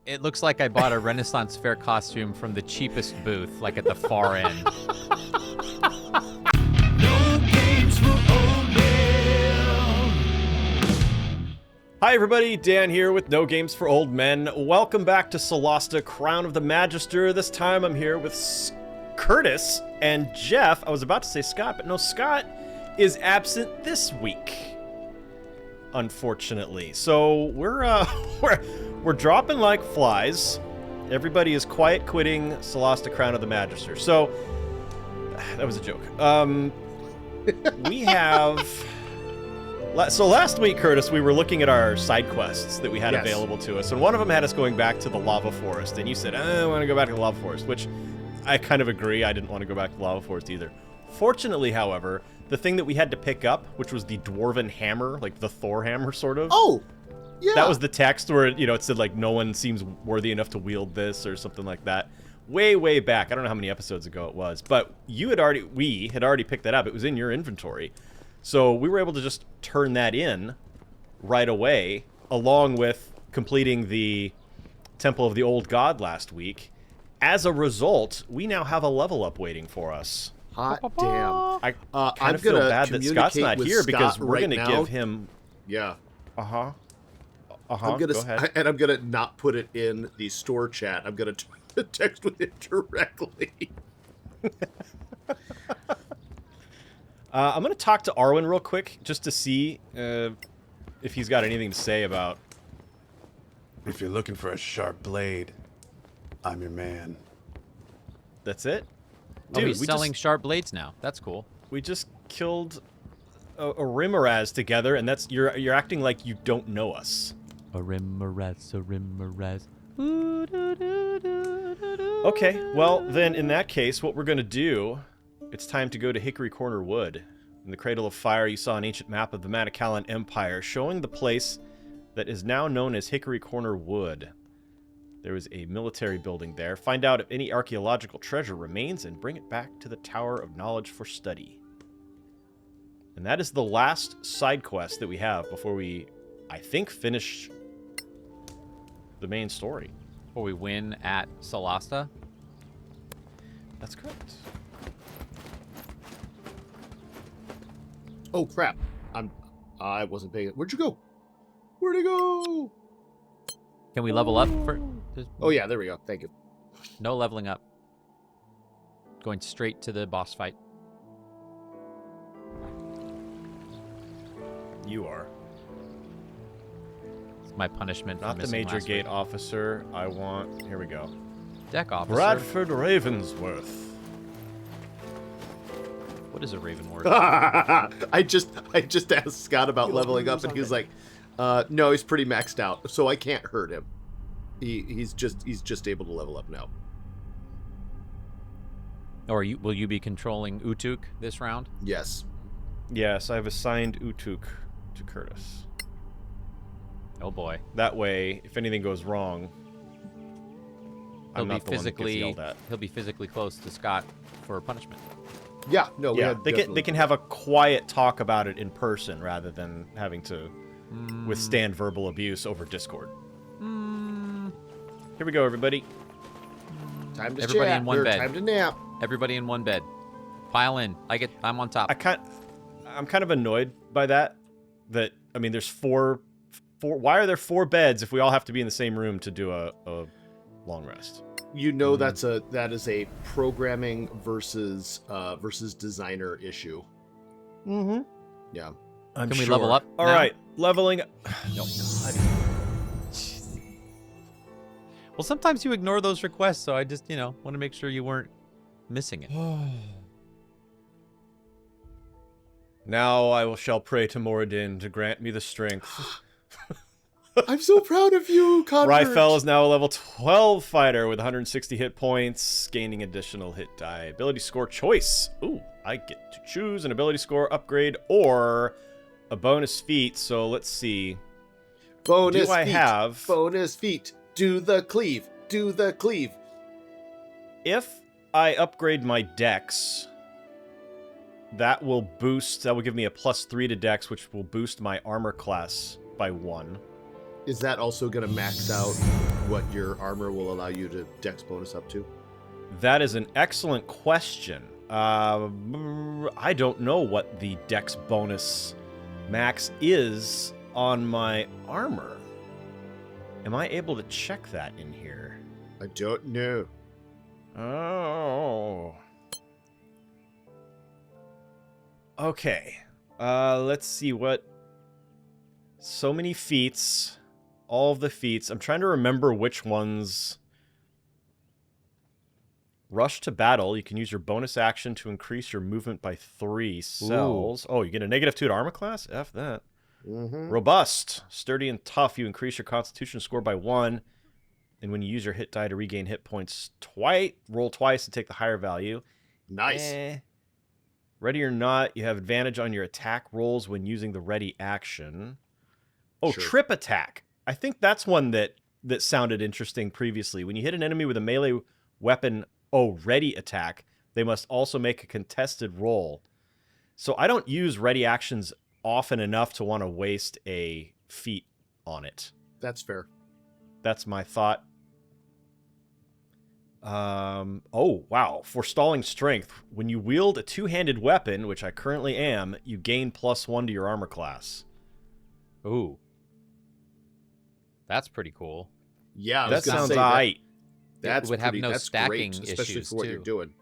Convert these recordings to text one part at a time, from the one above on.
It looks like I bought a Renaissance Fair costume from the cheapest booth, like at the far end. No games for old men. Hi everybody, Dan here with No Games for Old Men. Welcome back to Solasta, Crown of the Magister. This time I'm here with Curtis and Jeff. I was about to say Scott, but no, Scott is absent this week, unfortunately. So we're dropping like flies. Everybody is quiet quitting Solasta, Crown of the Magister. So that was a joke. We have. So last week, Curtis, we were looking at our side quests that we had available to us, and one of them had us going back to the lava forest, and you said, I want to go back to the lava forest, which I kind of agree. I didn't want to go back to the lava forest either. Fortunately, however, the thing that we had to pick up, which was the dwarven hammer, like the Thor hammer, sort of. Oh, yeah. That was the text where, it said, like, no one seems worthy enough to wield this or something like that. Way, way back. I don't know how many episodes ago it was, but we had already picked that up. It was in your inventory. So we were able to just turn that in right away, along with completing the Temple of the Old God last week. As a result, we now have a level up waiting for us. Hot damn. I kind of feel bad that Scott's not here because we're going to give him... Yeah. Uh-huh. I'm gonna, Go ahead. And I'm going to not put it in the store chat. I'm going to text with it directly. I'm going to talk to Arwen real quick, just to see if he's got anything to say about... If you're looking for a sharp blade, I'm your man. That's it? Dude, he's selling sharp blades now. That's cool. We just killed a Rimmeraz together, and that's you're acting like you don't know us. A Rimmeraz. Okay, well, then in that case, what we're going to do... It's time to go to Hickory Corner Wood. In the Cradle of Fire, you saw an ancient map of the Manicalan Empire showing the place that is now known as Hickory Corner Wood. There was a military building there. Find out if any archaeological treasure remains and bring it back to the Tower of Knowledge for study. And that is the last side quest that we have before we, I think, finish the main story. Before we win at Solasta? That's correct. Oh, crap. I wasn't paying it. Where'd you go? Where'd he go? Can we level up? Oh, yeah, there we go. Thank you. No leveling up. Going straight to the boss fight. You are. It's my punishment for Not the missing Major last Gate week. officer. I want... Here we go. Deck officer. Bradford Ravensworth. What is a Ravenward? I just asked Scott about leveling up, and he was like, no, he's pretty maxed out, so I can't hurt him. He's just able to level up now. Or will you be controlling Utuk this round? Yes. Yes, I've assigned Utuk to Curtis. Oh boy. That way, if anything goes wrong, I'm not the one that gets yelled at. He'll be physically close to Scott for punishment. Yeah, no, Yeah, they can have a quiet talk about it in person rather than having to withstand verbal abuse over Discord. Here we go, everybody. Time to Everybody chat. in one bed. Time to nap. Everybody in one bed. Pile in. I'm on top. I'm kind of annoyed by that. I mean, there's four. Why are there 4 beds if we all have to be in the same room to do a long rest? You know that is a programming versus designer issue. Mm-hmm. Yeah. Can we level up All now? right, leveling up. No. Well, sometimes you ignore those requests, so I just, want to make sure you weren't missing it. Now I shall pray to Moradin to grant me the strength. I'm so proud of you, Convert. Ryfel is now a level 12 fighter with 160 hit points, gaining additional hit die. Ability score choice. Ooh, I get to choose an ability score upgrade or a bonus feat. So let's see. Bonus Do I feat. have... Bonus feat. Do the cleave. Do the cleave. If I upgrade my dex, that will give me a +3 to dex, which will boost my armor class by 1. Is that also going to max out what your armor will allow you to dex bonus up to? That is an excellent question. I don't know what the dex bonus max is on my armor. Am I able to check that in here? I don't know. Oh. Okay. Let's see what... So many feats. All of the feats. I'm trying to remember which ones... Rush to battle. You can use your bonus action to increase your movement by 3 cells. Ooh. Oh, you get a -2 to armor class? F that. Mm-hmm. Robust. Sturdy and tough. You increase your constitution score by 1. And when you use your hit die to regain hit points roll twice and take the higher value. Nice. Ready or not, you have advantage on your attack rolls when using the ready action. Oh, Sure. trip attack. I think that's one that sounded interesting previously. When you hit an enemy with a melee weapon, ready attack, they must also make a contested roll. So I don't use ready actions often enough to want to waste a feat on it. That's fair. That's my thought. Oh, wow. Forestalling strength. When you wield a two-handed weapon, which I currently am, you gain +1 to your armor class. Ooh. That's pretty cool. Yeah, I That was gonna sounds say aight. That's would have pretty, no that's stacking great, especially issues, for what too. you're doing.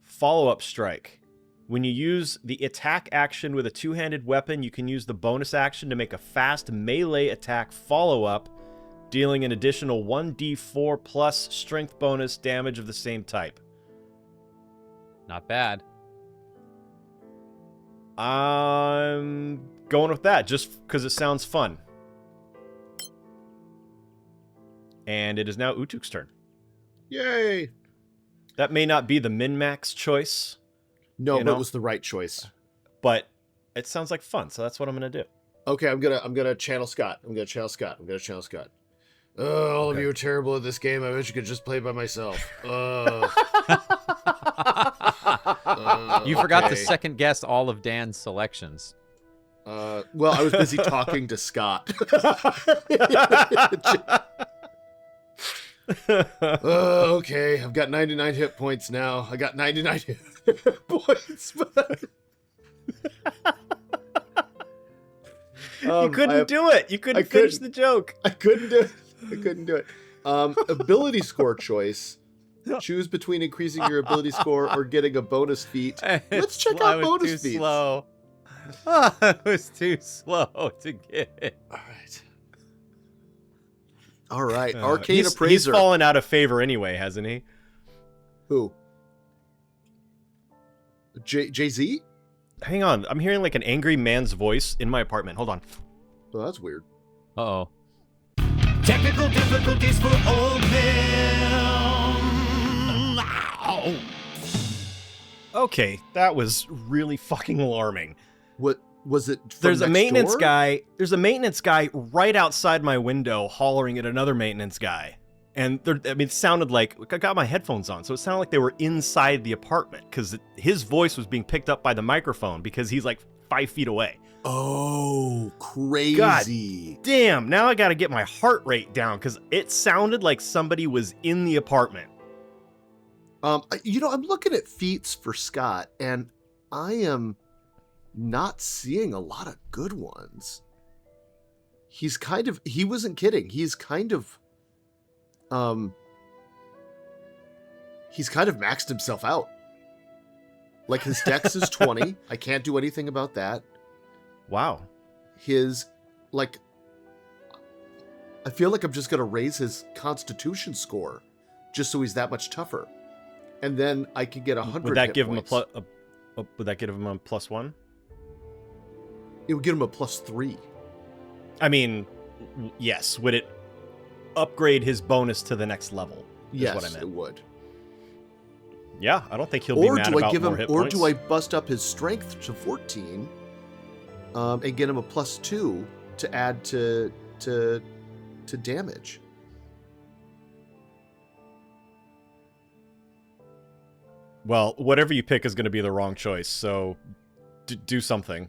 Follow-up strike. When you use the attack action with a two-handed weapon, you can use the bonus action to make a fast melee attack follow-up, dealing an additional 1d4 plus strength bonus damage of the same type. Not bad. I'm going with that, just because it sounds fun. And it is now Utuk's turn. Yay! That may not be the min-max choice, No, You but know? it was the right choice. but it sounds like fun, so that's what I'm going to do. Okay, I'm gonna channel Scott. I'm gonna channel Scott. Oh, all of you are terrible at this game. I wish I could just play by myself. You forgot to okay. second guess all of Dan's selections. Well, I was busy talking to Scott. Okay, I've got 99 hit points now. I got 99 hit points. You couldn't do it. You couldn't I finish couldn't. the joke. I couldn't do it. Ability score choice. Choose between increasing your ability score or getting a bonus feat. Let's check I out was bonus too feats. slow. I was too slow to get it. All right. All right. Arcane He's Appraiser. fallen out of favor anyway, hasn't he? Who? Jay-Z? Hang on. I'm hearing like an angry man's voice in my apartment. Hold on. Oh, that's weird. Uh-oh. Technical difficulties for old men. Ow. Okay, that was really fucking alarming. What was it? From There's a next maintenance door? guy. There's a maintenance guy right outside my window hollering at another maintenance guy. And it sounded like I got my headphones on, so it sounded like they were inside the apartment because his voice was being picked up by the microphone because he's like 5 feet away. Oh, crazy. Damn, now I got to get my heart rate down because it sounded like somebody was in the apartment. I'm looking at feats for Scott, and I am not seeing a lot of good ones. He wasn't kidding. He's kind of maxed himself out. Like his dex is 20. I can't do anything about that. Wow. I feel like I'm just going to raise his constitution score just so he's that much tougher. And then I could get 100 Would that hit give points. him would that give him a +1? It would give him a +3. I mean, yes. Would it upgrade his bonus to the next level? Is Yes, what I meant. it would. Yeah, I don't think he'll be Or mad do I about give more him? hit Or points. do I bust up his strength to 14, and get him a +2 to add to damage? Well, whatever you pick is going to be the wrong choice. So, do something.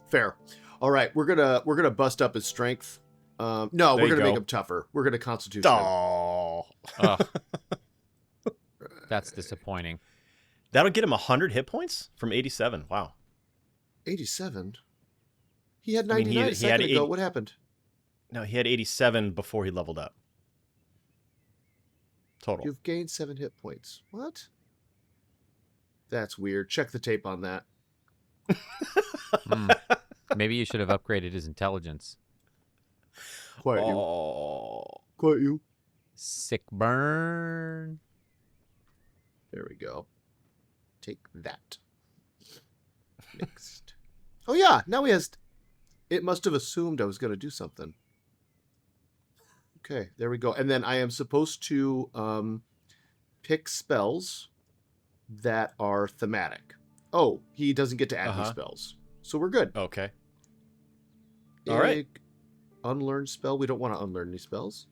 Fair. All right, we're gonna bust up his strength No, There we're you gonna go. make him tougher. We're gonna Constitution him. Oh. Ugh. That's disappointing. That'll get him 100 hit points from 87. Wow. 87. He had I mean, 99 a he had second ago. 80 What happened? No, he had 87 before he leveled up. Total. You've gained 7 hit points. What? That's weird. Check the tape on that. Maybe you should have upgraded his intelligence. Quiet you. Oh. Quiet you. Sick burn. There we go. Take that. Next. Oh yeah, now he has... It must have assumed I was going to do something. Okay, there we go. And then I am supposed to pick spells that are thematic. Oh, he doesn't get to add new spells. So we're good. Okay. All right. Unlearn spell. We don't want to unlearn any spells.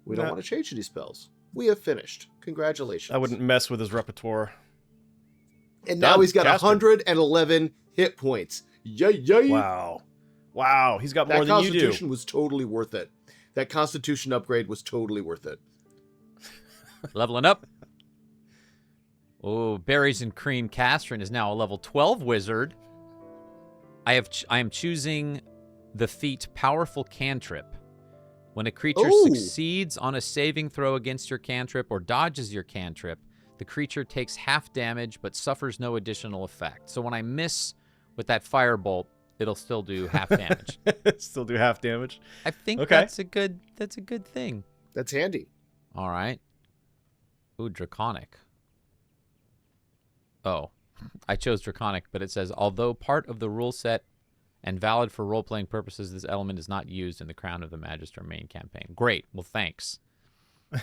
We don't No. want to change any spells. We have finished. Congratulations. I wouldn't mess with his repertoire. And now Done. he's got Casper. 111 hit points. Yay, yay. Wow. Wow, he's got That more than you do. Constitution was totally worth it. That Constitution upgrade was totally worth it. Leveling up. Oh, Berries and Cream Castron is now a level 12 wizard. I am choosing the feat Powerful Cantrip. When a creature Ooh. succeeds on a saving throw against your cantrip or dodges your cantrip, the creature takes half damage but suffers no additional effect. So when I miss with that firebolt, it'll still do half damage. Still do half damage. I think Okay. that's a good thing. That's handy. All right. Ooh, Draconic. Oh, I chose Draconic, but it says, although part of the rule set and valid for role-playing purposes, this element is not used in the Crown of the Magister main campaign. Great. Well, thanks.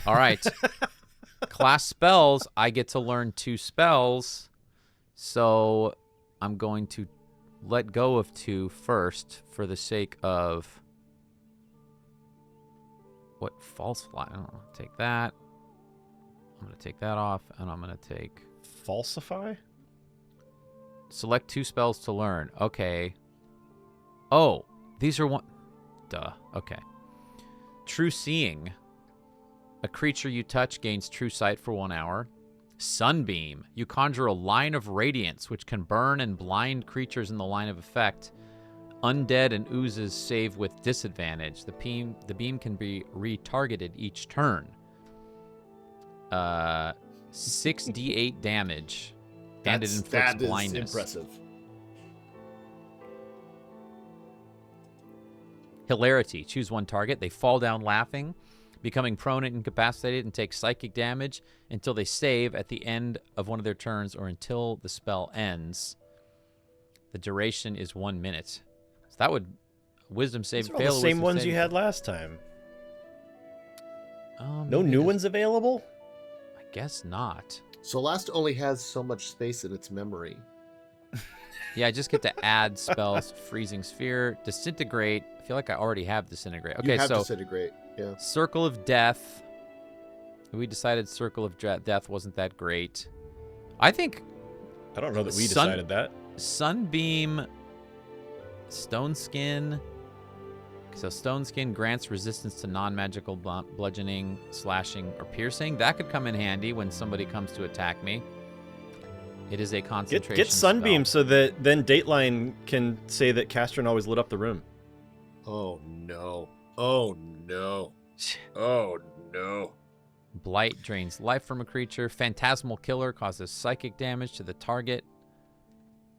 All right. Class spells, I get to learn 2 spells, so I'm going to let go of 2 first for the sake of... What? False fly? I don't know. Take that. I'm going to take that off, and I'm going to take... Falsify? Select 2 spells to learn. Okay. Oh, these are one... Duh. Okay. True Seeing. A creature you touch gains true sight for 1 hour. Sunbeam. You conjure a line of radiance, which can burn and blind creatures in the line of effect. Undead and oozes save with disadvantage. The beam can be retargeted each turn. 6d8 damage. And it inflicts that is blindness. impressive. Hilarity. Choose 1 target. They fall down laughing, becoming prone and incapacitated, and take psychic damage until they save at the end of one of their turns or until the spell ends. The duration is 1 minute. So that would wisdom save. These are all fail the a same wisdom ones saving you had throw. last time. Maybe No new it ones available? I guess not. Solasta only has so much space in its memory. Yeah, I just get to add spells. Freezing Sphere, Disintegrate. I feel like I already have Disintegrate. Okay, You have so Disintegrate. Yeah. Circle of Death. We decided Circle of Death wasn't that great. I think I don't know that we Sun- decided that. Sunbeam, Stone Skin. So Stone Skin grants resistance to non-magical bludgeoning, slashing, or piercing. That could come in handy when somebody comes to attack me. It is a concentration Get Sunbeam spell. so that then Dateline can say that Castron always lit up the room. Oh no. Oh no. Oh no. Blight drains life from a creature. Phantasmal Killer causes psychic damage to the target.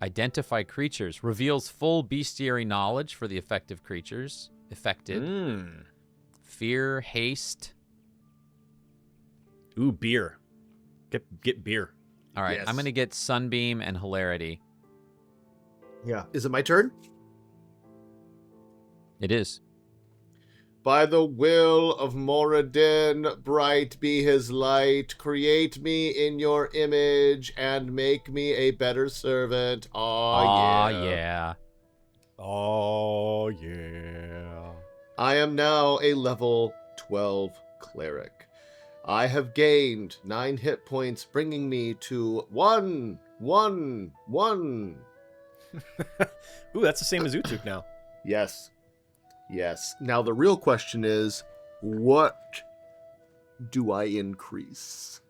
Identify creatures. Reveals full bestiary knowledge for the effective creatures. Affected. Fear, haste. Ooh, beer. Get beer. All right, Yes. I'm going to get Sunbeam and Hilarity. Yeah. Is it my turn? It is. By the will of Moradin, bright be his light. Create me in your image and make me a better servant. Aw, Yeah. yeah. Oh, yeah. I am now a level 12 cleric. I have gained 9 hit points, bringing me to 1. Ooh, that's the same as Utuk now. Yes. Yes. Now the real question is, what do I increase?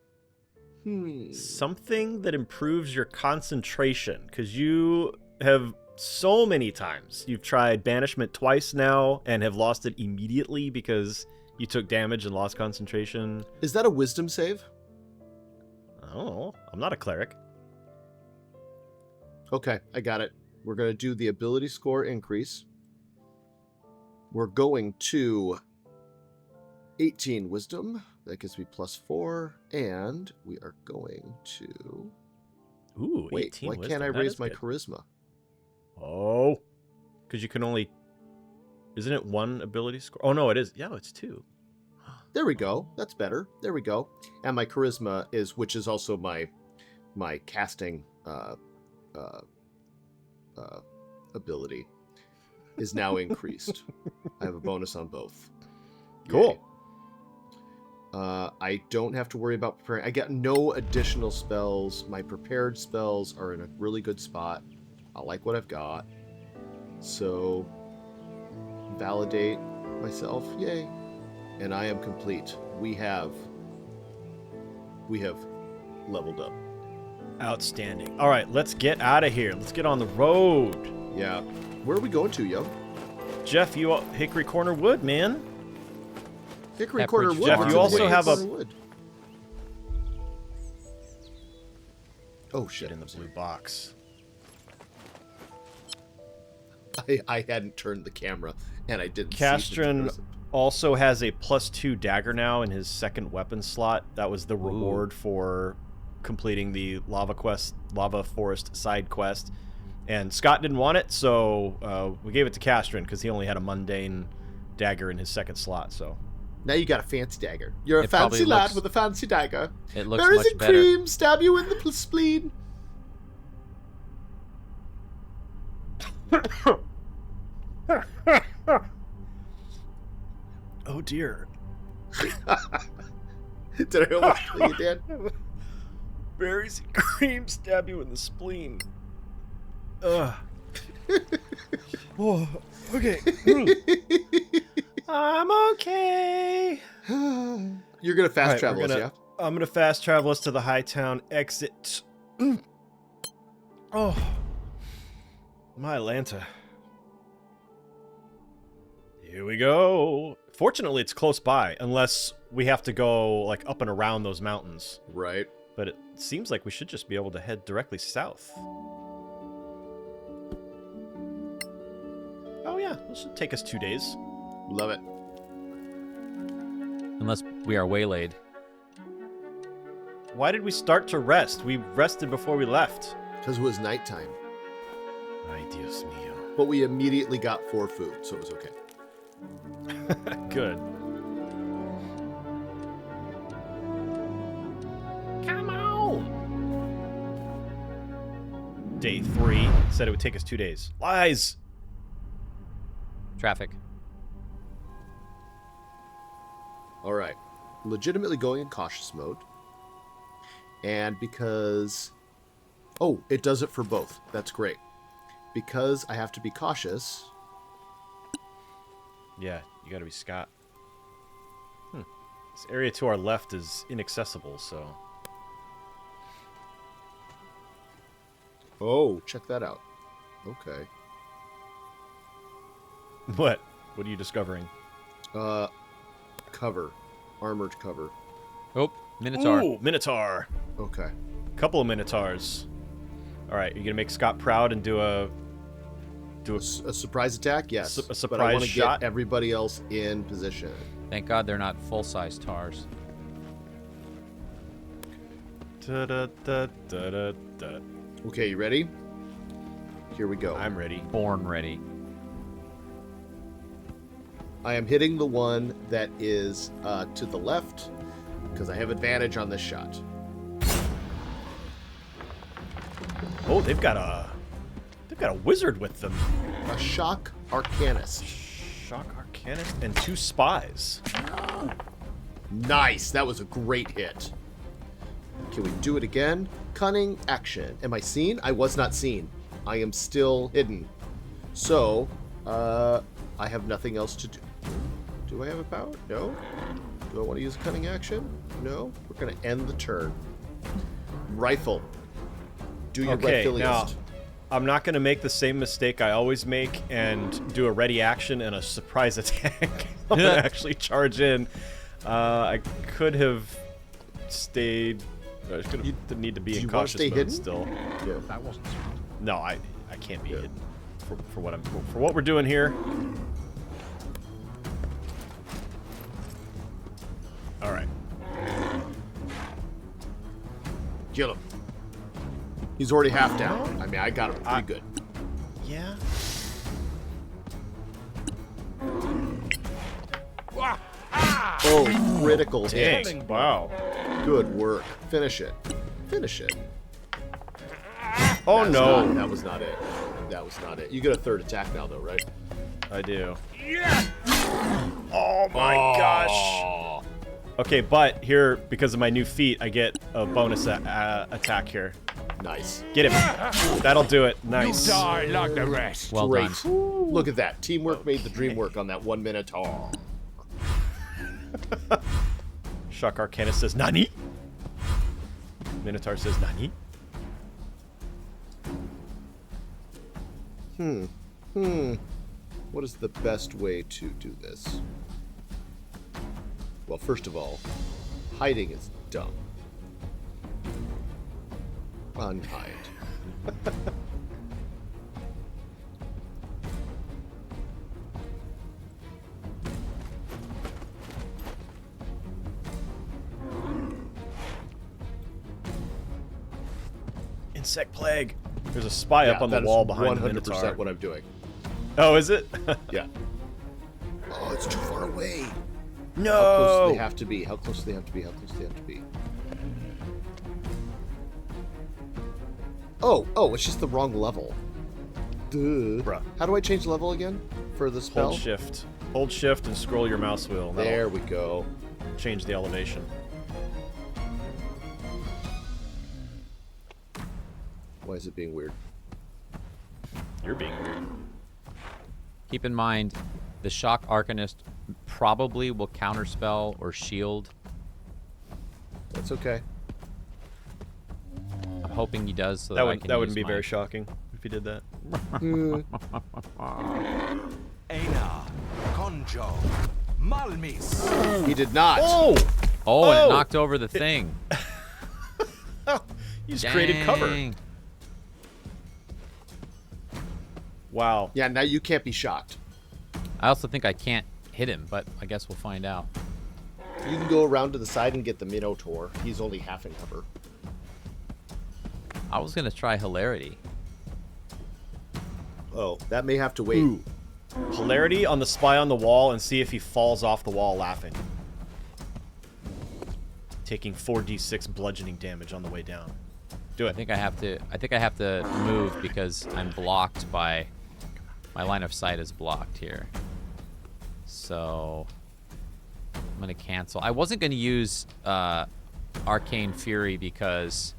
Something that improves your concentration, because you have so many times. You've tried banishment twice now and have lost it immediately because you took damage and lost concentration. Is that a wisdom save? I don't know. I'm not a cleric. Okay, I got it. We're going to do the ability score increase. We're going to 18 wisdom. That gives me +4. And we are going to... Ooh, Wait, 18 why wisdom. can't I That raise is my good. charisma? Oh. Because you can only... Isn't it one ability score? Oh, no, it is. Yeah, it's 2. There we go. That's better. There we go. And my charisma is, which is also my casting ability, is now increased. I have a bonus on both. Cool. Yay. I don't have to worry about preparing. I get no additional spells. My prepared spells are in a really good spot. I like what I've got. So, validate myself. Yay. And I am complete. We have leveled up. Outstanding. All right, let's get out of here. Let's get on the road. Yeah. Where are we going to, yo? Jeff, you Hickory Corner Wood, man. Hickory Pepperidge Corner Wood. Jeff, What's you in also Hickory have a- Corner Wood? Oh shit! Get in the blue box. I hadn't turned the camera, and I didn't. Castron see the also has a +2 dagger now in his second weapon slot. That was the reward for completing the Lava Forest side quest. And Scott didn't want it, so we gave it to Castron because he only had a mundane dagger in his second slot. So Now you got a fancy dagger. You're a It probably fancy lad looks- with a fancy dagger. It looks Berries much and better. cream stab you in the spleen. oh dear, Did I almost kill you, Dan? berries and cream stab you in the spleen. Ugh. Oh, okay. I'm okay. You're gonna fast All right, travel we're us, gonna- yeah? I'm gonna fast travel us to the Hightown exit. Oh, my Lanta. Here we go. Fortunately, it's close by, unless we have to go like up and around those mountains. Right. But it seems like we should just be able to head directly south. Oh yeah, this should take us 2 days. Love it. Unless we are waylaid. Why did we start to rest? We rested before we left. Because it was nighttime. Ay, Dios mío. But we immediately got 4 food, so it was okay. Good. Come on! Day 3 said it would take us 2 days. Lies! Traffic. All right. Legitimately going in cautious mode. And because... Oh, it does it for both. That's great. Because I have to be cautious... Yeah, you gotta be Scott. This area to our left is inaccessible, so... Oh, check that out. Okay. What? What are you discovering? Cover. Armored cover. Oh, Minotaur. Ooh, Minotaur! Okay. Couple of Minotaurs. Alright, you're gonna make Scott proud and do a A surprise attack? Yes. A but I surprise want to shot? get everybody else in position. Thank God they're not full-size tars. Da-da-da-da-da-da. Okay, you ready? Here we go. I'm ready. Born ready. I am hitting the one that is to the left because I have advantage on this shot. Oh, they've got a wizard with them. A shock arcanist. Shock Arcanist and 2 spies. Nice. That was a great hit. Can we do it again? Cunning action. Am I seen? I was not seen. I am still hidden. So, I have nothing else to do. Do I have a power? No. Do I want to use a cunning action? No. We're going to end the turn. Rifle. Do your Okay, rifiliest. now I'm not going to make the same mistake I always make and do a ready action and a surprise attack. I'm going to actually charge in. I could have stayed. I didn't need to be in cautious mode hidden? still. Yeah. That wasn't smart. No, I can't be hidden for what we're doing here. All right. Kill him. He's already half down. I mean, I got him pretty good. Yeah. Oh, critical hit. Dang. Wow. Good work. Finish it. Finish it. Oh no. That was not it. That was not it. You get a third attack now, though, right? I do. Oh my gosh. Okay, but here, because of my new feat, I get a bonus attack here. Nice. Get him. That'll do it. Nice. Die like the rest. Well Great. done. Look at that. Teamwork made the dream work on that 1 minute. Oh. Shock Arcanist says, Nani? Minotaur says, Nani? What is the best way to do this? Well, first of all, hiding is dumb. Unhide. Insect plague. There's a spy up on the wall behind the 100% Minotaur. what I'm doing. Oh, is it? Yeah. Oh, it's too far away. No. How close do they have to be? How close do they have to be? How close do they have to be? Oh, it's just the wrong level. Duh. Bruh. How do I change level again for the spell? Hold shift. Hold shift and scroll your mouse wheel. That'll There we go. change the elevation. Why is it being weird? You're being weird. Keep in mind, the Shock Arcanist probably will counterspell or shield. That's okay. I'm hoping he does, so That I can wouldn't use be my- very shocking if he did that. Einar, Conjo, Malmis. He did not. Oh! Oh, and Oh! it knocked over the thing. You just created cover. Dang. Wow. Yeah, now you can't be shocked. I also think I can't hit him, but I guess we'll find out. You can go around to the side and get the Minotaur. He's only half in cover. I was gonna try hilarity. Oh, that may have to wait. Ooh. Hilarity on the spy on the wall and see if he falls off the wall laughing. Taking 4d6 bludgeoning damage on the way down. Do I it. think I have to move because I'm blocked by my line of sight is blocked here. So I'm gonna cancel. I wasn't gonna use Arcane Fury because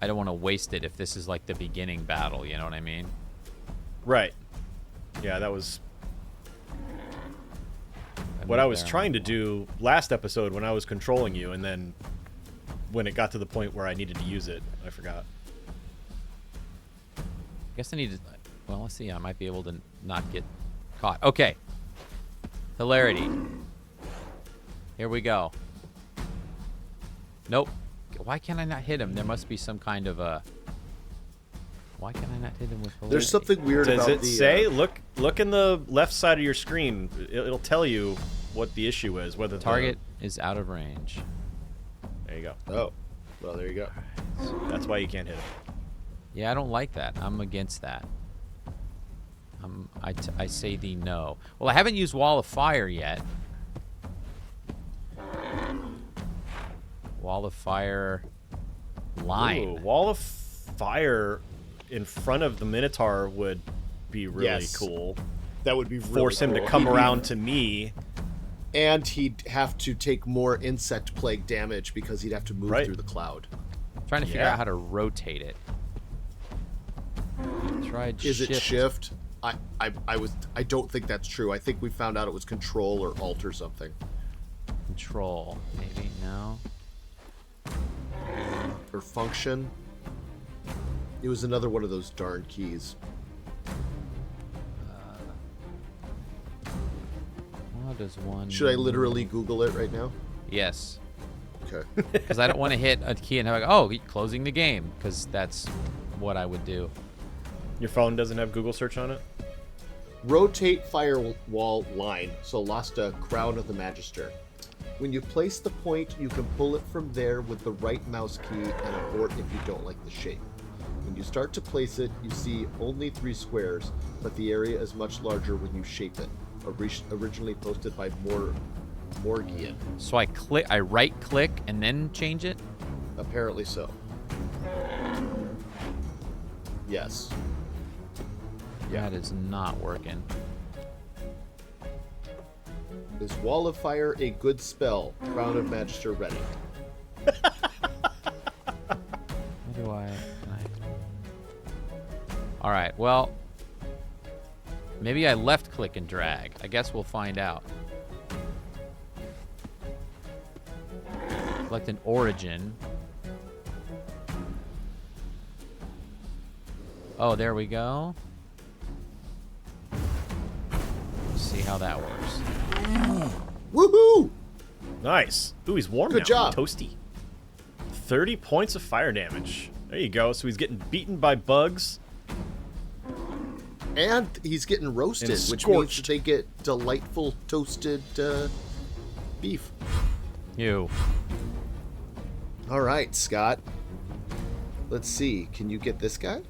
I don't want to waste it if this is like the beginning battle, you know what I mean? Right. Yeah, that was what I was trying to do last episode when I was controlling you, and then when it got to the point where I needed to use it, I forgot. I guess I need to. Well, let's see. I might be able to not get caught. Okay. Hilarity. Here we go. Nope. Why can't I not hit him? There must be some kind of a. Why can I not hit him with hilarity? There's something weird Does about it the. say? Look in the left side of your screen. It'll tell you what the issue is. Whether Target is out of range. There you go. Oh, well, there you go. That's why you can't hit him. Yeah, I don't like that. I'm against that. I say the no. Well, I haven't used Wall of Fire yet. Wall of Fire line. Ooh, Wall of Fire in front of the Minotaur would be really Yes. cool. That would be really Force him to cool. come He'd be- around to me. And he'd have to take more insect plague damage because he'd have to move Right. through the cloud. Trying to figure Yeah. out how to rotate it. Tried Is shift. it shift? I don't think that's true. I think we found out it was control or alt or something. Control, maybe? No. Or function. It was another one of those darn keys. What does one... Should I literally Google it right now? Yes. Okay. Because I don't want to hit a key and have like, oh, closing the game. Because that's what I would do. Your phone doesn't have Google search on it? Rotate firewall line. Solasta, Crown of the Magister. When you place the point, you can pull it from there with the right mouse key and abort if you don't like the shape. When you start to place it, you see only 3 squares, but the area is much larger when you shape it. Originally posted by Morgian. So I right click and then change it? Apparently so. Yes. That is not working. Is Wall of Fire a good spell? Crown of Magister ready. How do I... All right, well, maybe I left click and drag. I guess we'll find out. Select an origin. Oh, there we go. Let's see how that works. Woohoo! Nice. Ooh, he's warm Good now. job. Toasty. 30 points of fire damage. There you go. So he's getting beaten by bugs. And he's getting roasted, And which means scorched. they get delightful toasted beef. You. All right, Scott. Let's see. Can you get this guy?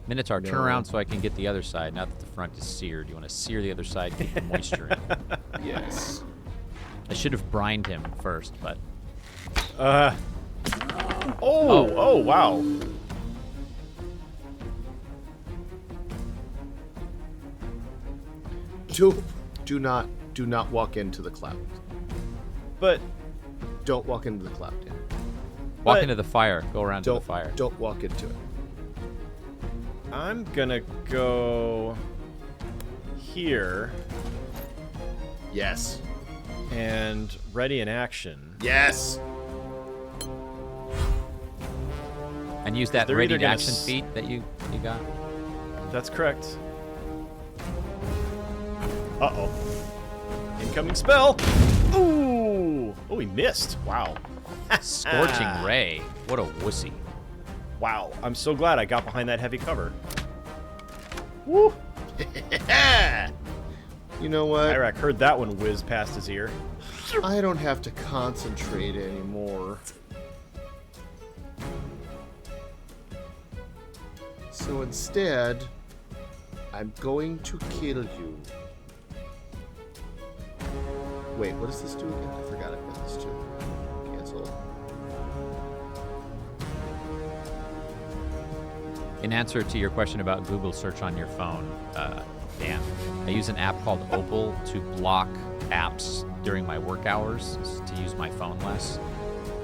Minotaur, turn No. around so I can get the other side. Now that the front is seared. You want to sear the other side, get the moisture in. Yes. I should have brined him first, but... Oh, wow. Do not walk into the cloud. But Don't walk into the cloud. Dan. Walk But- into the fire. Go around to Don't the fire. Don't walk into it. I'm gonna go here Yes. and ready in action. Yes. And use that They're ready either gonna action feat that you got. That's correct. Uh-oh. Incoming spell. Ooh. Oh, he missed. Wow. Scorching Ray. What a wussy. Wow. I'm so glad I got behind that heavy cover. Woo. You know what? Iraq heard that one whiz past his ear. I don't have to concentrate anymore. So instead, I'm going to kill you. Wait, what does this do again? I forgot I've got this too. Cancel. In answer to your question about Google search on your phone, Dan, I use an app called Opal to block apps during my work hours to use my phone less.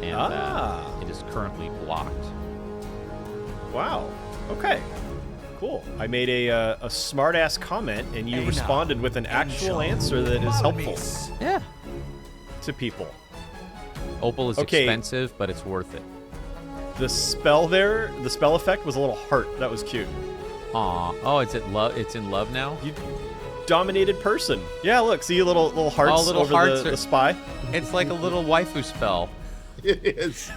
And it is currently blocked. Wow. Okay. Cool. I made a smart-ass comment, and you responded with an actual answer that is helpful Yeah. to people. Opal is Okay. expensive, but it's worth it. The spell there, the spell effect was a little heart. That was cute. Aw. Oh, it's in love now? You dominated person. Yeah, look, see little hearts little over hearts the are- spy. It's like a little waifu spell. It is.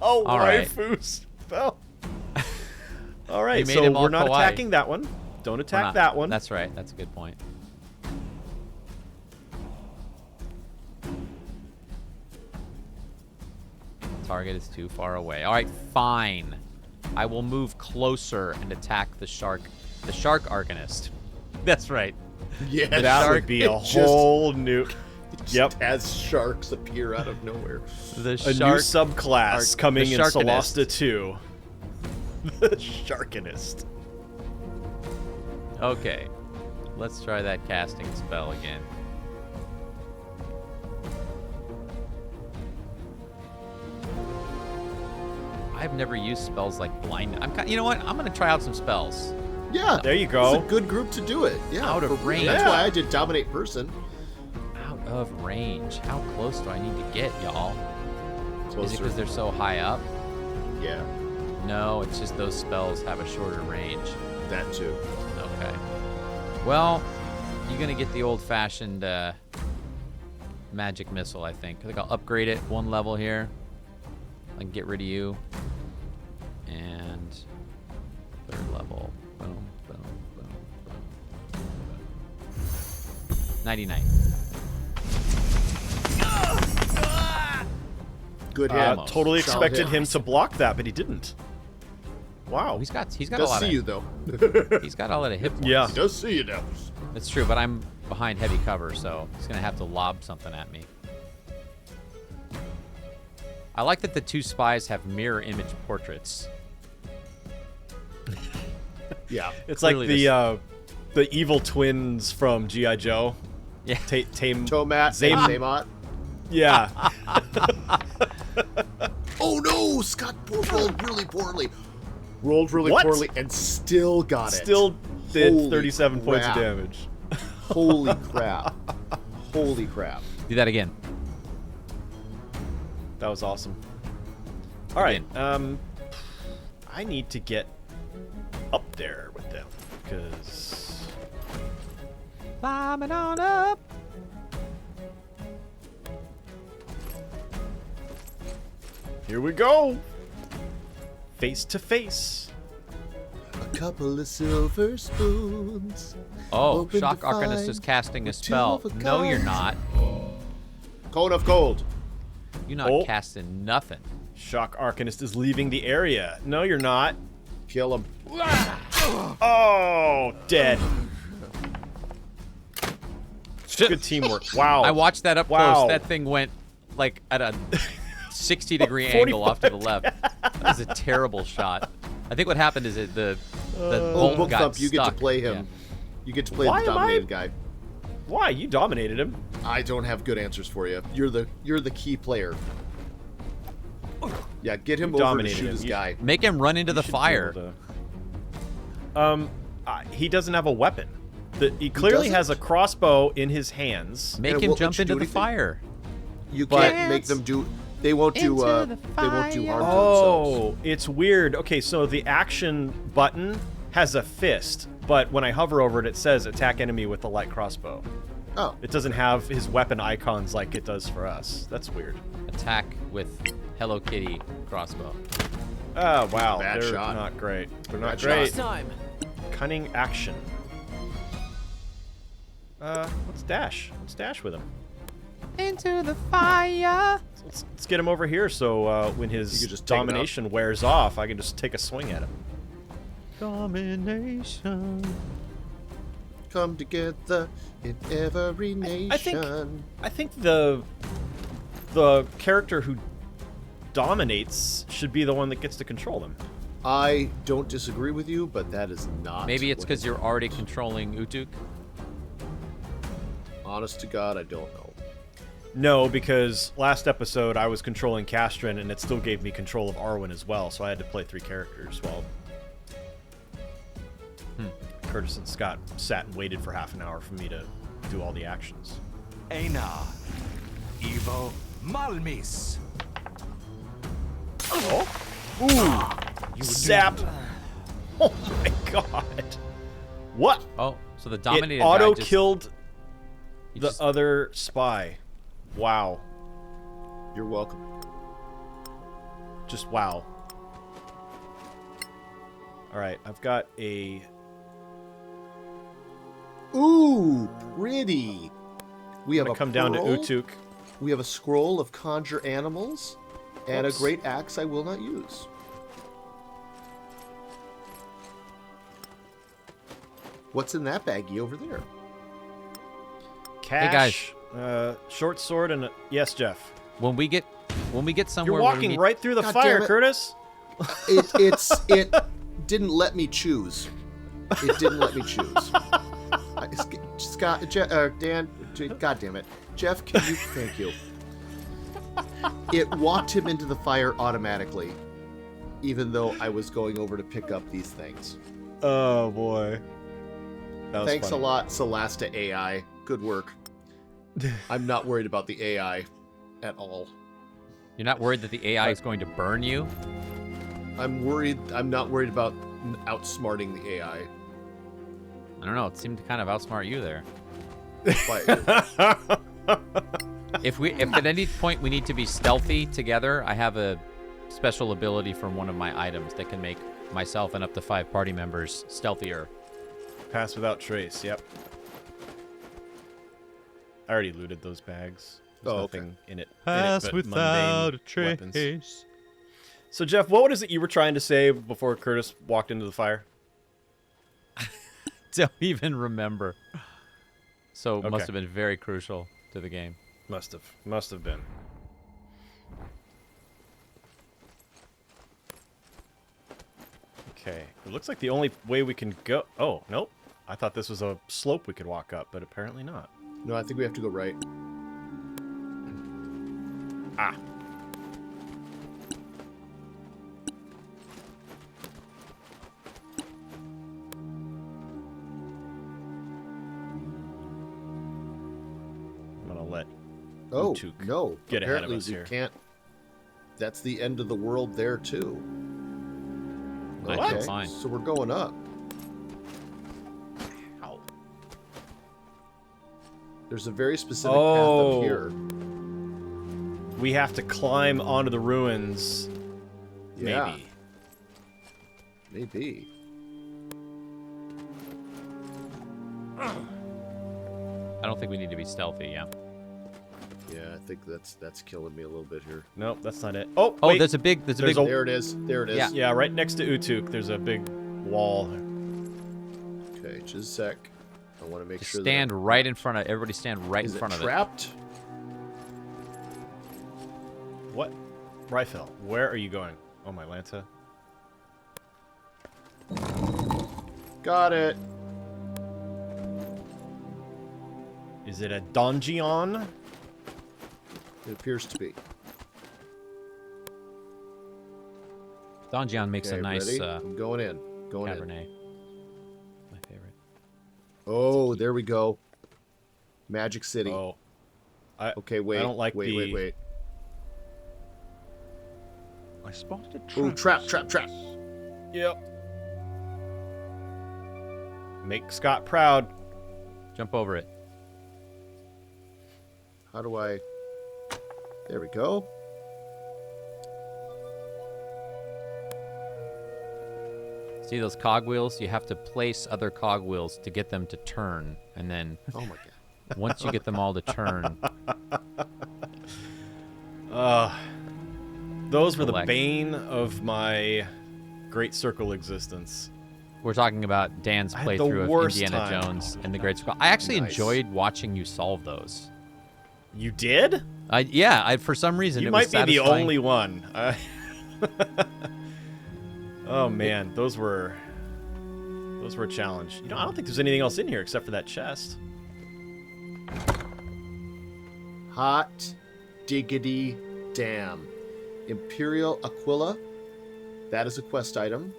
Oh, All right. waifu spell. All right, You made so him all we're not kawaii. attacking that one. Don't We're attack not- that one. That's right. That's a good point. Target is too far away. All right, fine. I will move closer and attack the shark arcanist. That's right. Yeah, that shark. would be a It just- whole new. just Yep. As sharks appear out of nowhere. The A new subclass coming the in Sharkanist. Solasta 2. The Sharkanist. Okay. Let's try that casting spell again. I've never used spells like blind. You know what? I'm gonna try out some spells. Yeah. There you go. It's a good group to do it. Yeah. Out of range. That's why I did dominate person. Out of range. How close do I need to get, y'all? Is it Closer. because they're so high up? Yeah. No, it's just those spells have a shorter range. That too. Okay. Well, you're gonna get the old-fashioned magic missile, I think. I think I'll upgrade it 1 level here. I can get rid of you. And 3rd level. Boom, boom, boom, boom. 99. Good hit. Almost. Totally Solid expected hit. him to block that, but he didn't. Wow. Oh, he's got a Does lot see of you though. he's got a lot of hit points. Yeah. He does see you now. It's true, but I'm behind heavy cover, so he's gonna have to lob something at me. I like that the 2 spies have mirror image portraits. Yeah. It's like Clearly the evil twins from G.I. Joe. Yeah. Tame. Tomat, Zame- Zamot. Yeah. Oh no! Scott rolled really poorly. Rolled really What? poorly and still got it. Still did Holy 37 points of crap. damage. Holy crap. Holy crap. Do that again. That was awesome. All right. Again. I need to get up there with them because Climbing on up. here we go. Face to face. A couple of silver spoons. Oh, Open Shock to Arcanist is find casting a with two spell. of a No, you're kind. not. Cone of gold. You're not Oh. casting nothing. Shock Arcanist is leaving the area. No, you're not. Kill him. Oh, dead. Good teamwork. Wow. I watched that up Wow. close. That thing went like at a 60-degree angle off to the left. That was a terrible shot. I think what happened is the Oh, bolt Book got Thump, you get stuck. to play him. Yeah. You get to play Why the am I- dominated guy. Why? You dominated him. I don't have good answers for you. You're the key player. Yeah, get him You over to dominated shoot him. his You- guy. Make him run into the Should be fire. able to- he doesn't have a weapon. He clearly doesn't? has a crossbow in his hands. Make And it him won't jump let you into do the anything? fire. You But- can't make them do. They won't do. Into the They won't do harm to Oh, themselves. it's weird. Okay, so the action button has a fist, but when I hover over it, it says attack enemy with a light crossbow. Oh, It doesn't have his weapon icons like it does for us. That's weird. Attack with Hello Kitty crossbow. Oh, wow. Bad They're shot. not great. They're not Bad great. shot. Time. Cunning action. Let's dash. Let's dash with him. Into the fire. Let's get him over here so when You his could just take it out. domination wears off, I can just take a swing at him. Domination. come together in every nation. I think the character who dominates should be the one that gets to control them. I don't disagree with you, but that is not. Maybe it's what because you're already controlling Utuk. Honest to God, I don't know. No, because last episode I was controlling Castron, and it still gave me control of Arwen as well, so I had to play 3 characters while Curtis and Scott sat and waited for half an hour for me to do all the actions. Einar. Evo Malmis. Ooh! Zap! Oh my god! What? Oh, so the It dominated guy auto-killed he the just- other spy. Wow. You're welcome. Just wow. Alright, I've got a... Ooh, pretty. We have I'm a gonna come down to pearl, Utuk. We have a scroll of conjure animals, and Oops. a great axe I will not use. What's in that baggie over there? Cash. Short sword and... Yes, Jeff. when we get somewhere You're where we walking need- right through the God fire, damn it. Curtis. It didn't let me choose. It didn't let me choose. Scott, Dan, God damn it, Jeff, can you? Thank you. It walked him into the fire automatically. even though I was going over to pick up these things. Oh boy. That was Thanks funny. a lot, Solasta AI. Good work. I'm not worried about the AI at all. You're not worried that the AI is going to burn you? I'm not worried about outsmarting the AI. I don't know. It seemed to kind of outsmart you there. But If at any point we need to be stealthy together, I have a special ability from one of my items that can make myself and up to 5 party members stealthier. Pass without trace. Yep. I already looted those bags. There's nothing in it. Pass without a trace. Weapons. So Jeff, what is it you were trying to say before Curtis walked into the fire? Don't even remember. So it Okay. must have been very crucial to the game. Must have been. Okay. It looks like the only way we can go. Oh, nope. I thought this was a slope we could walk up, but apparently not. no, I think we have to go right. Ah. I'm gonna let Oh, Utuk no. get ahead of Apparently us we here. can't. That's the end of the world there, too. I Okay, feel fine. so we're going up. Ow. There's a very specific path up here. We have to climb onto the ruins. Yeah, Maybe. maybe. I don't think we need to be stealthy, yeah. Yeah, I think that's killing me a little bit here. Nope, that's not it. Oh, Oh, wait. there's a big There's big a- There it is. There it is. Yeah. Yeah, right next to Utuk, there's a big wall. Okay, just a sec. I want to make just sure stand right in front of everybody stand right Is in front it of it. trapped? What? Rifel, where are you going? Oh, my Lanta. Got it. Is it a donjon? It appears to be. Donjon makes Okay, a nice ready? I'm going in. Going in. Cabernet. My favorite. Oh, there we go. Magic City. Oh. Okay, wait. I don't like wait, the... wait, wait. I spotted a Ooh, trap, trap, trap. Yep. Make Scott proud. Jump over it. How do I... There we go. See those cogwheels? You have to place other cogwheels to get them to turn, and then Oh my god. once you get them all to turn, Those were the Collect. bane of my Great Circle existence. we're talking about Dan's I had the playthrough of worst Indiana time. Jones and the Great Circle. I actually Nice. enjoyed watching you solve those. You did? For some reason You it might was be the satisfying. only one. Oh man, those were a challenge. You know, I don't think there's anything else in here except for that chest. Hot diggity damn. Imperial Aquila. That is a quest item.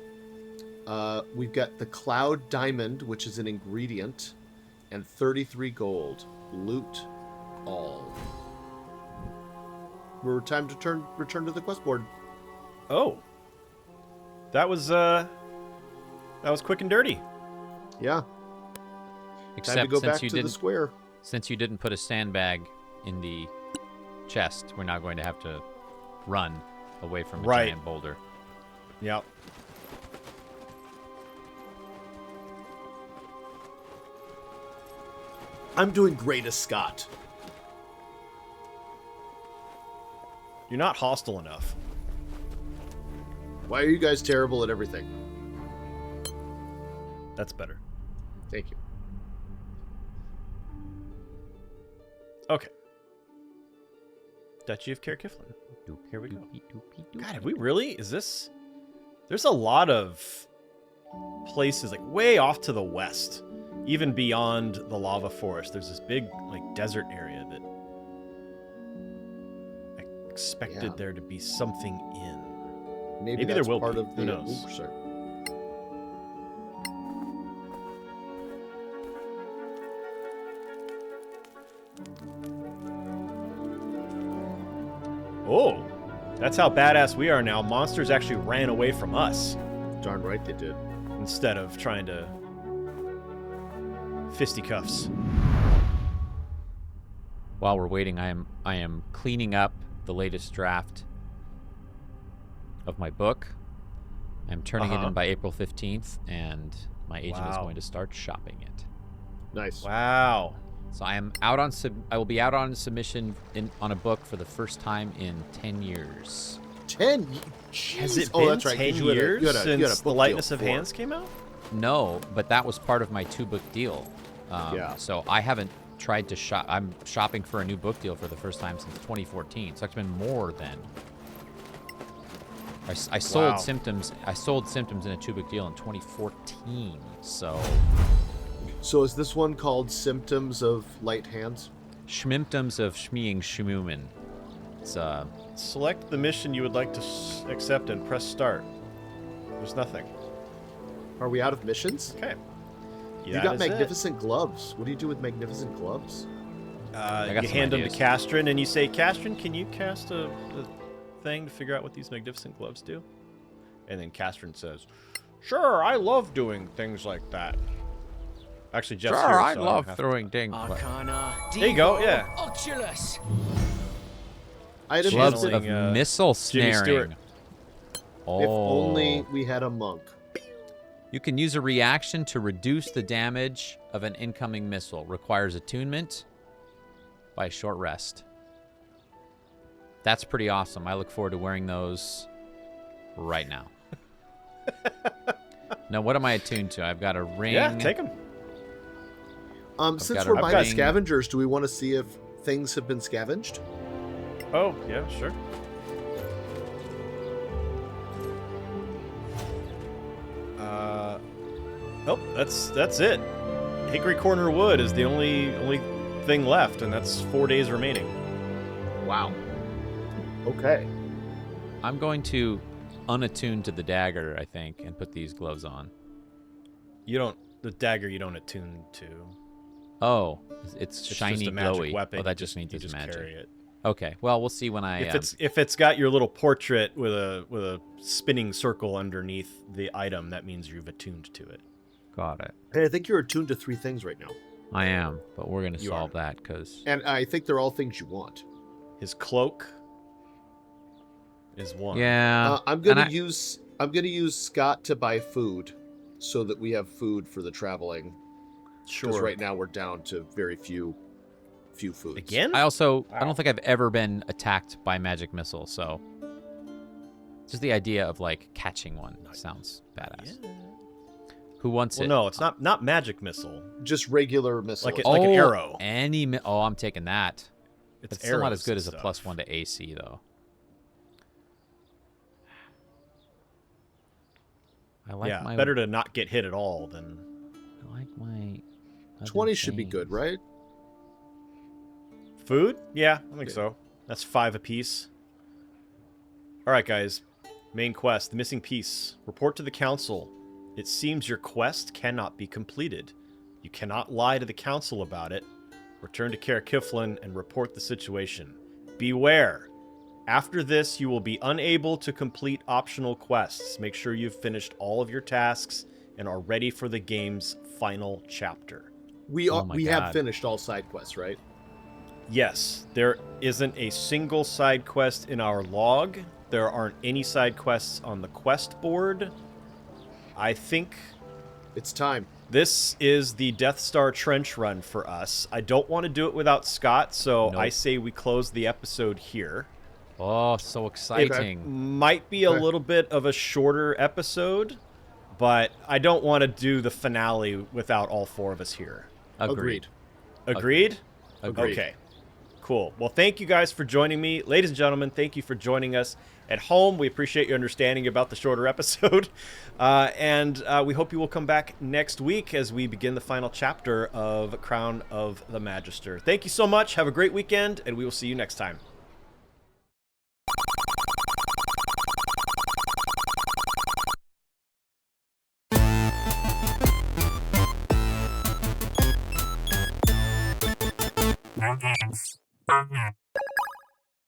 We've got the Cloud Diamond, which is an ingredient, and 33 gold. Loot all. We're time to return to the quest board. Oh. That was quick and dirty. Yeah. Time Except to go since back you to the didn't square. since you didn't put a sandbag in the chest, we're now going to have to run away from a Right. giant boulder. Yep. I'm doing great as Scott. You're not hostile enough. Why are you guys terrible at everything? That's better. Thank you. Okay. Duchy of Caer Cyflen. Here we go. God, have we really? Is this... There's a lot of places, like, way off to the west. Even beyond the lava forest. There's this big, like, desert area that... I expected Yeah. there to be something in. Maybe there that's will part be. of the. Who knows? Ooh, sorry. Oh, that's how badass we are now. Monsters actually ran away from us Darn right they did. instead of trying to fisticuffs. While we're waiting, I am cleaning up the latest draft of my book. I'm turning it in by April 15th, and my agent is Wow. going to start shopping it. Nice. Wow. So I am out on I will be out on submission on a book for the first time in 10 years. 10. Has it Oh, been that's right, 'cause 10 you had a- years you had a since book The deal Lightness of before. Hands came out? No, but that was part of my 2-book deal. Yeah. So I haven't tried to shop. I'm shopping for a new book deal for the first time since 2014. So it's been more than. I sold Wow. Symptoms. I sold Symptoms in a 2-book deal in 2014. So So is this one called Symptoms of Light Hands? Schmimptoms of Schmeeing Schmoomin. It's Select the mission you would like to accept and press start. There's nothing. Are we out of missions? Okay. You got magnificent gloves. What do you do with magnificent gloves? I got You some hand them ideas. to Castrin and you say, Castrin, can you cast a thing to figure out what these magnificent gloves do? And then Castrin says, sure, I love doing things like that. Actually, Jeff's here, so I don't have to- ding. Arcana. There you go, yeah. Oculus. Item Gloves Channeling, of missile Jimmy Stewart. snaring. Oh. If only we had a monk. You can use a reaction to reduce the damage of an incoming missile. Requires attunement by a short rest. That's pretty awesome. I look forward to wearing those right now. Now, what am I attuned to? I've got a ring. Yeah, take them. Since got we're a buying ring. scavengers, do we want to see if things have been scavenged? Oh, yeah, sure. Oh, that's it. Hickory Corner Wood is the only thing left, and that's 4 days remaining. Wow. Okay. I'm going to unattune to the dagger, I think, and put these gloves on. The dagger you don't attune to. Oh, it's It's shiny, just a magic glowy. weapon. Oh, that You just means you it's just magic. carry it. Okay, well, we'll see when I. If it's got your little portrait with a spinning circle underneath the item, that means you've attuned to it. Got it. Hey, I think you're attuned to 3 things right now. I am, but we're gonna You solve are. that because. And I think they're all things you want. His cloak is one. Yeah. I'm and gonna I- use Scott to buy food, so that we have food for the traveling. Because sure. right now we're down to very few foods. Again? I also I Wow. don't think I've ever been attacked by magic missile, so just the idea of like catching one sounds badass. Yeah. Who wants Well, it? no, it's not magic missile. Just regular missile. Like an arrow. I'm taking that. It's It's still not as arrows good and as a stuff. +1 to AC though. I like Yeah, my better to not get hit at all than. I like my 20 should be good, right? Food? Yeah, I think Yeah. so. That's 5 apiece. All right, guys. Main quest: the missing piece. Report to the council. It seems your quest cannot be completed. You cannot lie to the council about it. Return to Caer Cyflen and report the situation. Beware. After this, you will be unable to complete optional quests. Make sure you've finished all of your tasks and are ready for the game's final chapter. We Oh my we have God. finished all side quests, right? Yes, there isn't a single side quest in our log. There aren't any side quests on the quest board. I think It's time. this is the Death Star trench run for us. I don't want to do it without Scott, so I Nope. say we close the episode here. Oh, so exciting. Might be a Okay. little bit of a shorter episode, but I don't want to do the finale without all 4 of us here. Agreed. Agreed? Agreed. Okay. Cool. Well, thank you guys for joining me. Ladies and gentlemen, thank you for joining us at home. We appreciate your understanding about the shorter episode. And we hope you will come back next week as we begin the final chapter of Crown of the Magister. Thank you so much. Have a great weekend, and we will see you next time. No games. Oh, yeah.